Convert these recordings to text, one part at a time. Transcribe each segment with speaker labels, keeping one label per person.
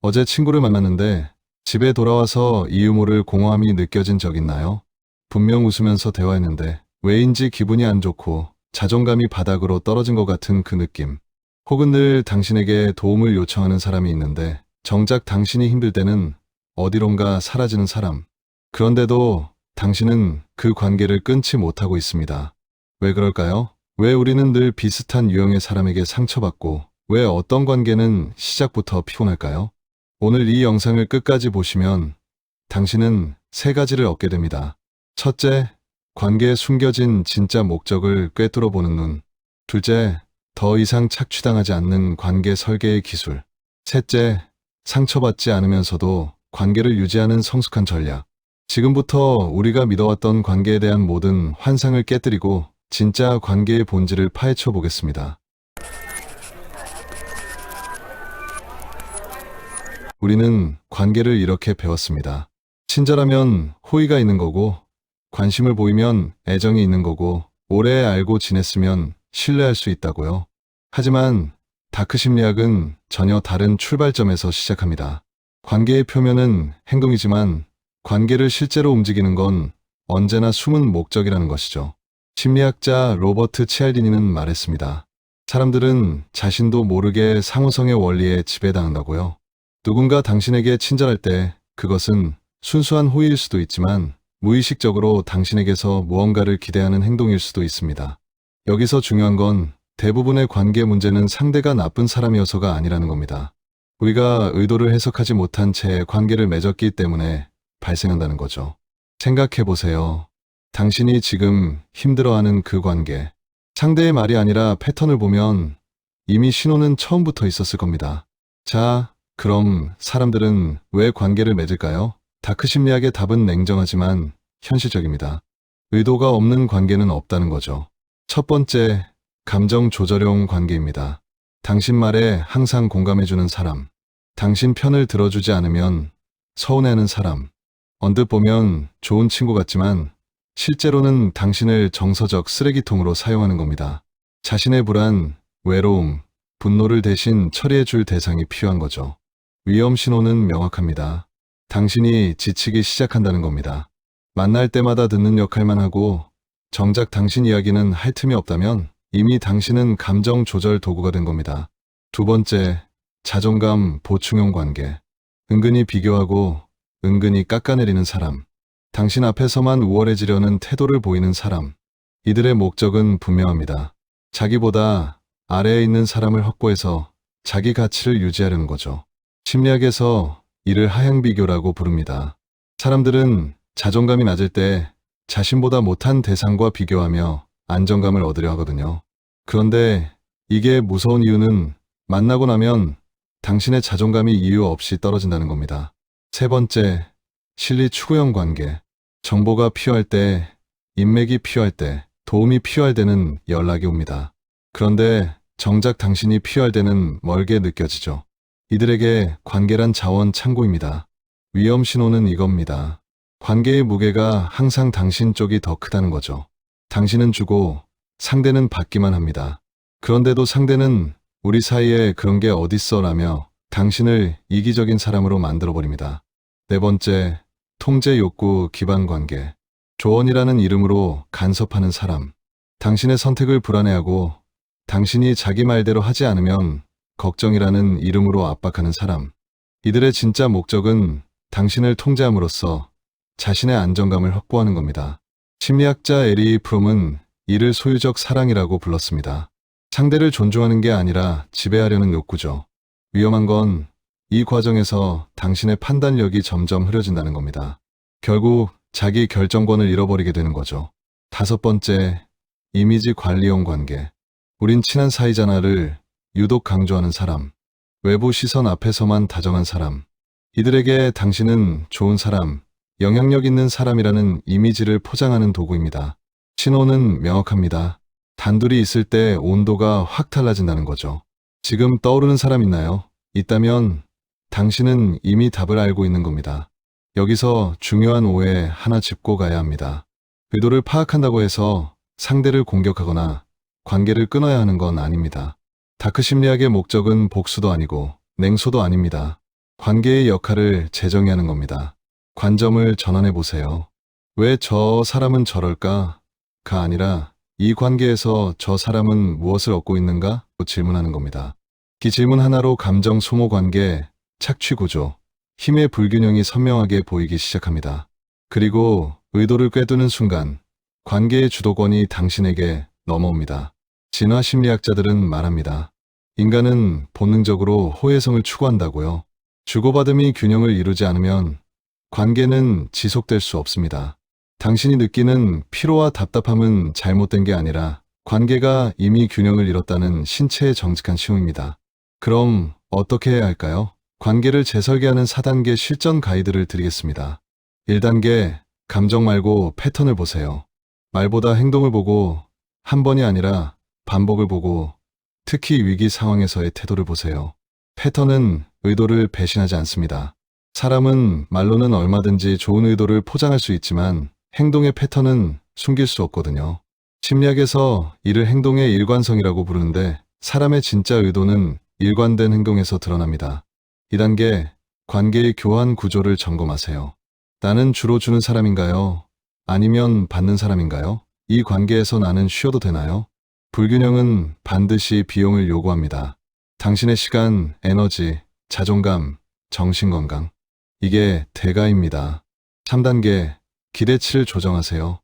Speaker 1: 어제 친구를 만났는데 집에 돌아와서 이 유머를 공허함이 느껴진 적 있나요? 분명 웃으면서 대화했는데 왜인지 기분이 안 좋고 자존감이 바닥으로 떨어진 것 같은 그 느낌. 혹은 늘 당신에게 도움을 요청하는 사람이 있는데 정작 당신이 힘들 때는 어디론가 사라지는 사람. 그런데도 당신은 그 관계를 끊지 못하고 있습니다. 왜 그럴까요? 왜 우리는 늘 비슷한 유형의 사람에게 상처받고 왜 어떤 관계는 시작부터 피곤할까요? 오늘 이 영상을 끝까지 보시면 당신은 세 가지를 얻게 됩니다. 첫째, 관계에 숨겨진 진짜 목적을 꿰뚫어 보는 눈. 둘째, 더 이상 착취당하지 않는 관계 설계의 기술. 셋째, 상처받지 않으면서도 관계를 유지하는 성숙한 전략. 지금부터 우리가 믿어왔던 관계에 대한 모든 환상을 깨뜨리고 진짜 관계의 본질을 파헤쳐 보겠습니다. 우리는 관계를 이렇게 배웠습니다. 친절하면 호의가 있는 거고, 관심을 보이면 애정이 있는 거고, 오래 알고 지냈으면 신뢰할 수 있다고요. 하지만 다크 심리학은 전혀 다른 출발점에서 시작합니다. 관계의 표면은 행동이지만 관계를 실제로 움직이는 건 언제나 숨은 목적이라는 것이죠. 심리학자 로버트 치알디니는 말했습니다. 사람들은 자신도 모르게 상호성의 원리에 지배당한다고요. 누군가 당신에게 친절할 때 그것은 순수한 호의일 수도 있지만 무의식적으로 당신에게서 무언가를 기대하는 행동일 수도 있습니다. 여기서 중요한 건 대부분의 관계 문제는 상대가 나쁜 사람이어서가 아니라는 겁니다. 우리가 의도를 해석하지 못한 채 관계를 맺었기 때문에 발생한다는 거죠. 생각해 보세요. 당신이 지금 힘들어하는 그 관계. 상대의 말이 아니라 패턴을 보면 이미 신호는 처음부터 있었을 겁니다. 자, 그럼 사람들은 왜 관계를 맺을까요? 다크 심리학의 답은 냉정하지만 현실적입니다. 의도가 없는 관계는 없다는 거죠. 첫 번째, 감정 조절용 관계입니다. 당신 말에 항상 공감해주는 사람. 당신 편을 들어주지 않으면 서운해하는 사람. 언뜻 보면 좋은 친구 같지만 실제로는 당신을 정서적 쓰레기통으로 사용하는 겁니다. 자신의 불안, 외로움, 분노를 대신 처리해줄 대상이 필요한 거죠. 위험 신호는 명확합니다. 당신이 지치기 시작한다는 겁니다. 만날 때마다 듣는 역할만 하고 정작 당신 이야기는 할 틈이 없다면 이미 당신은 감정 조절 도구가 된 겁니다. 두 번째, 자존감 보충용 관계. 은근히 비교하고 은근히 깎아내리는 사람. 당신 앞에서만 우월해지려는 태도를 보이는 사람. 이들의 목적은 분명합니다. 자기보다 아래에 있는 사람을 확보해서 자기 가치를 유지하려는 거죠. 심리학에서 이를 하향비교라고 부릅니다. 사람들은 자존감이 낮을 때 자신보다 못한 대상과 비교하며 안정감을 얻으려 하거든요. 그런데 이게 무서운 이유는 만나고 나면 당신의 자존감이 이유 없이 떨어진다는 겁니다. 세 번째, 실리 추구형 관계. 정보가 필요할 때, 인맥이 필요할 때, 도움이 필요할 때는 연락이 옵니다. 그런데 정작 당신이 필요할 때는 멀게 느껴지죠. 이들에게 관계란 자원 창고입니다. 위험 신호는 이겁니다. 관계의 무게가 항상 당신 쪽이 더 크다는 거죠. 당신은 주고 상대는 받기만 합니다. 그런데도 상대는 우리 사이에 그런 게 어딨어 라며 당신을 이기적인 사람으로 만들어버립니다. 네 번째, 통제 욕구 기반 관계. 조언이라는 이름으로 간섭하는 사람. 당신의 선택을 불안해하고 당신이 자기 말대로 하지 않으면 걱정이라는 이름으로 압박하는 사람. 이들의 진짜 목적은 당신을 통제함으로써 자신의 안정감을 확보하는 겁니다. 심리학자 에리 프롬은 이를 소유적 사랑이라고 불렀습니다. 상대를 존중하는 게 아니라 지배하려는 욕구죠. 위험한 건 이 과정에서 당신의 판단력이 점점 흐려진다는 겁니다. 결국 자기 결정권을 잃어버리게 되는 거죠. 다섯 번째, 이미지 관리용 관계. 우린 친한 사이잖아를 유독 강조하는 사람. 외부 시선 앞에서만 다정한 사람. 이들에게 당신은 좋은 사람, 영향력 있는 사람이라는 이미지를 포장하는 도구입니다. 신호는 명확합니다. 단둘이 있을 때 온도가 확 달라진다는 거죠. 지금 떠오르는 사람 있나요? 있다면 당신은 이미 답을 알고 있는 겁니다. 여기서 중요한 오해 하나 짚고 가야 합니다. 의도를 파악한다고 해서 상대를 공격하거나 관계를 끊어야 하는 건 아닙니다. 다크 심리학의 목적은 복수도 아니고 냉소도 아닙니다. 관계의 역할을 재정의하는 겁니다. 관점을 전환해 보세요. 왜 저 사람은 저럴까? 가 아니라 이 관계에서 저 사람은 무엇을 얻고 있는가? 고 질문하는 겁니다. 이 질문 하나로 감정 소모 관계, 착취 구조, 힘의 불균형이 선명하게 보이기 시작합니다. 그리고 의도를 꿰두는 순간 관계의 주도권이 당신에게 넘어옵니다. 진화 심리학자들은 말합니다. 인간은 본능적으로 호혜성을 추구한다고요. 주고받음이 균형을 이루지 않으면 관계는 지속될 수 없습니다. 당신이 느끼는 피로와 답답함은 잘못된 게 아니라 관계가 이미 균형을 잃었다는 신체의 정직한 징후입니다. 그럼 어떻게 해야 할까요? 관계를 재설계하는 4단계 실전 가이드를 드리겠습니다. 1단계, 감정 말고 패턴을 보세요. 말보다 행동을 보고 한 번이 아니라 반복을 보고 특히 위기 상황에서의 태도를 보세요. 패턴은 의도를 배신하지 않습니다. 사람은 말로는 얼마든지 좋은 의도를 포장할 수 있지만 행동의 패턴은 숨길 수 없거든요. 심리학에서 이를 행동의 일관성이라고 부르는데 사람의 진짜 의도는 일관된 행동에서 드러납니다. 2단계, 관계의 교환 구조를 점검하세요. 나는 주로 주는 사람인가요? 아니면 받는 사람인가요? 이 관계에서 나는 쉬어도 되나요? 불균형은 반드시 비용을 요구합니다. 당신의 시간, 에너지, 자존감, 정신건강. 이게 대가입니다. 3단계, 기대치를 조정하세요.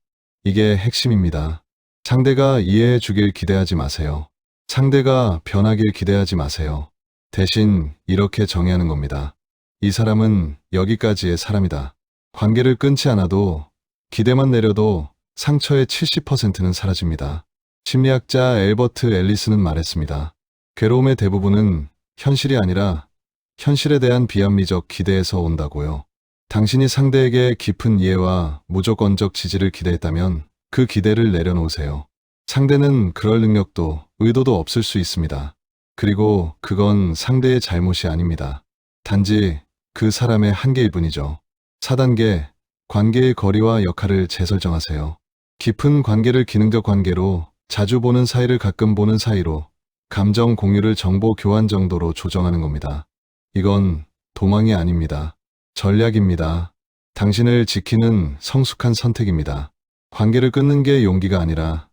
Speaker 1: 이게 핵심입니다. 상대가 이해해 주길 기대하지 마세요. 상대가 변하길 기대하지 마세요. 대신 이렇게 정의하는 겁니다. 이 사람은 여기까지의 사람이다. 관계를 끊지 않아도 기대만 내려도 상처의 70%는 사라집니다. 심리학자 엘버트 앨리스는 말했습니다. 괴로움의 대부분은 현실이 아니라 현실에 대한 비합리적 기대에서 온다고요. 당신이 상대에게 깊은 이해와 무조건적 지지를 기대했다면 그 기대를 내려놓으세요. 상대는 그럴 능력도 의도도 없을 수 있습니다. 그리고 그건 상대의 잘못이 아닙니다. 단지 그 사람의 한계일 뿐이죠. 4단계, 관계의 거리와 역할을 재설정하세요. 깊은 관계를 기능적 관계로, 자주 보는 사이를 가끔 보는 사이로, 감정 공유를 정보 교환 정도로 조정하는 겁니다. 이건 도망이 아닙니다. 전략입니다. 당신을 지키는 성숙한 선택입니다. 관계를 끊는 게 용기가 아니라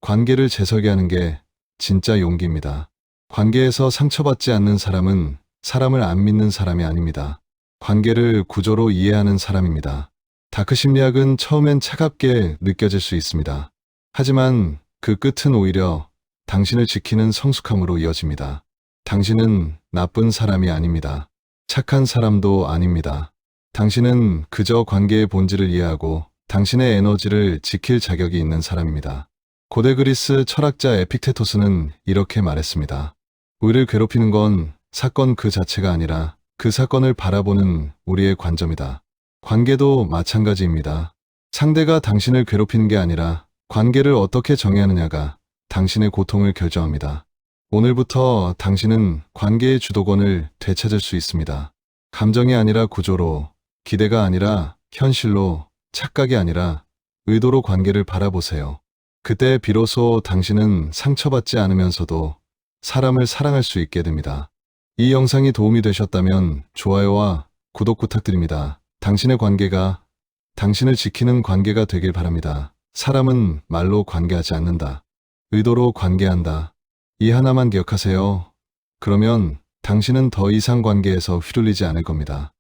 Speaker 1: 관계를 재설계하는 게 진짜 용기입니다. 관계에서 상처받지 않는 사람은 사람을 안 믿는 사람이 아닙니다. 관계를 구조로 이해하는 사람입니다. 다크 심리학은 처음엔 차갑게 느껴질 수 있습니다. 하지만 그 끝은 오히려 당신을 지키는 성숙함으로 이어집니다. 당신은 나쁜 사람이 아닙니다. 착한 사람도 아닙니다. 당신은 그저 관계의 본질을 이해하고 당신의 에너지를 지킬 자격이 있는 사람입니다. 고대 그리스 철학자 에픽테토스는 이렇게 말했습니다. 우리를 괴롭히는 건 사건 그 자체가 아니라 그 사건을 바라보는 우리의 관점이다. 관계도 마찬가지입니다. 상대가 당신을 괴롭히는 게 아니라 관계를 어떻게 정의하느냐가 당신의 고통을 결정합니다. 오늘부터 당신은 관계의 주도권을 되찾을 수 있습니다. 감정이 아니라 구조로, 기대가 아니라 현실로, 착각이 아니라 의도로 관계를 바라보세요. 그때 비로소 당신은 상처받지 않으면서도 사람을 사랑할 수 있게 됩니다. 이 영상이 도움이 되셨다면 좋아요와 구독 부탁드립니다. 당신의 관계가 당신을 지키는 관계가 되길 바랍니다. 사람은 말로 관계하지 않는다. 의도로 관계한다. 이 하나만 기억하세요. 그러면 당신은 더 이상 관계에서 휘둘리지 않을 겁니다.